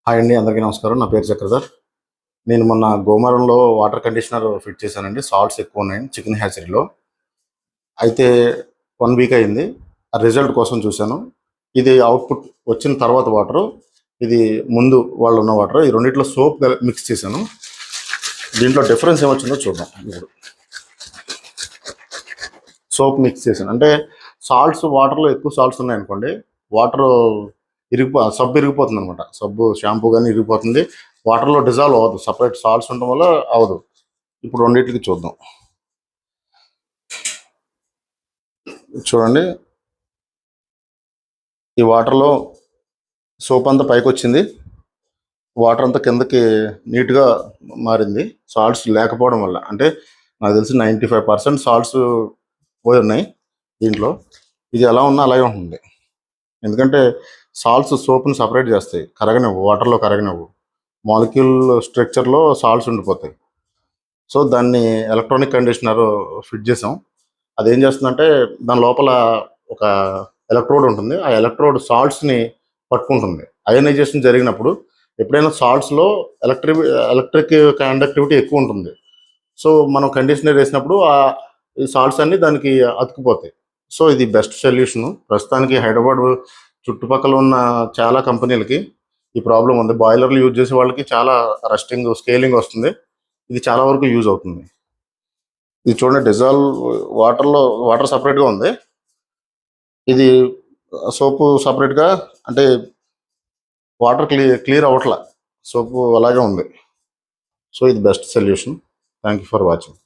Hi అండి, అందరికీ నమస్కారం. నా పేరు చక్రధర్. నేను మొన్న గోమారంలో వాటర్ కండిషనర్ ఫిట్ చేశానండి. సాల్ట్స్ ఎక్కువ ఉన్నాయి చికెన్ హ్యాచరీలో. అయితే 1 వీక్ అయింది. ఆ రిజల్ట్ కోసం చూశాను. ఇది అవుట్పుట్ వచ్చిన తర్వాత వాటరు, ఇది ముందు వాళ్ళు ఉన్న వాటర్, ఈ రెండిట్లో సోప్ మిక్స్ చేశాను. దీంట్లో డిఫరెన్స్ ఏమొచ్చిందో చూద్దాం. ఇప్పుడు సోప్ మిక్స్ చేశాను అంటే సాల్ట్స్, వాటర్లో ఎక్కువ సాల్ట్స్ ఉన్నాయనుకోండి, వాటర్ సబ్బు ఇరిగిపోతుంది అనమాట. సబ్బు షాంపూ కానీ ఇరిగిపోతుంది, వాటర్లో డిజాల్వ్ అవ్వదు. సపరేట్ సాల్ట్స్ ఉండడం వల్ల అవ్వదు. ఇప్పుడు రెండింటికి చూద్దాం. చూడండి, ఈ వాటర్లో సోప్ అంతా పైకి వచ్చింది, వాటర్ అంతా కిందకి నీట్గా మారింది. సాల్ట్స్ లేకపోవడం వల్ల, అంటే నాకు తెలిసి 95% సాల్ట్స్ పోయి ఉన్నాయి దీంట్లో. ఇది ఎలా ఉన్నా అలాగే ఉంటుంది, ఎందుకంటే సాల్ట్స్ సోప్ని సపరేట్ చేస్తాయి, కరగనివ్వు, వాటర్లో కరగనివ్వు. మాలిక్యూల్ స్ట్రక్చర్లో సాల్ట్స్ ఉండిపోతాయి. సో దాన్ని ఎలక్ట్రానిక్ కండిషనర్ ఫిట్ చేసాం. అదేం చేస్తుందంటే దాని లోపల ఒక ఎలక్ట్రోడ్ ఉంటుంది. ఆ ఎలక్ట్రోడ్ సాల్ట్స్ని పట్టుకుంటుంది. అయనైజేషన్ జరిగినప్పుడు ఎప్పుడైనా సాల్ట్స్లో ఎలక్ట్రిక్ కండక్టివిటీ ఎక్కువ ఉంటుంది. సో మనం కండిషనర్ వేసినప్పుడు ఈ సాల్ట్స్ అన్నీ దానికి అతుకుపోతాయి. సో ఇది బెస్ట్ సొల్యూషను. ప్రస్తుతానికి హైదరాబాద్ చుట్టుపక్కల ఉన్న చాలా కంపెనీలకి ఈ ప్రాబ్లం ఉంది. బాయిలర్లు యూజ్ చేసే వాళ్ళకి చాలా రస్టింగ్, స్కేలింగ్ వస్తుంది. ఇది చాలా వరకు యూజ్ అవుతుంది. ఇది చూడండి, డిజాల్వ్ వాటర్ సపరేట్గా ఉంది, ఇది సోపు సపరేట్గా, అంటే వాటర్ క్లియర్ అవ్వట్లా, సోపు అలాగే ఉంది. సో ఇది best solution. Thank you for watching.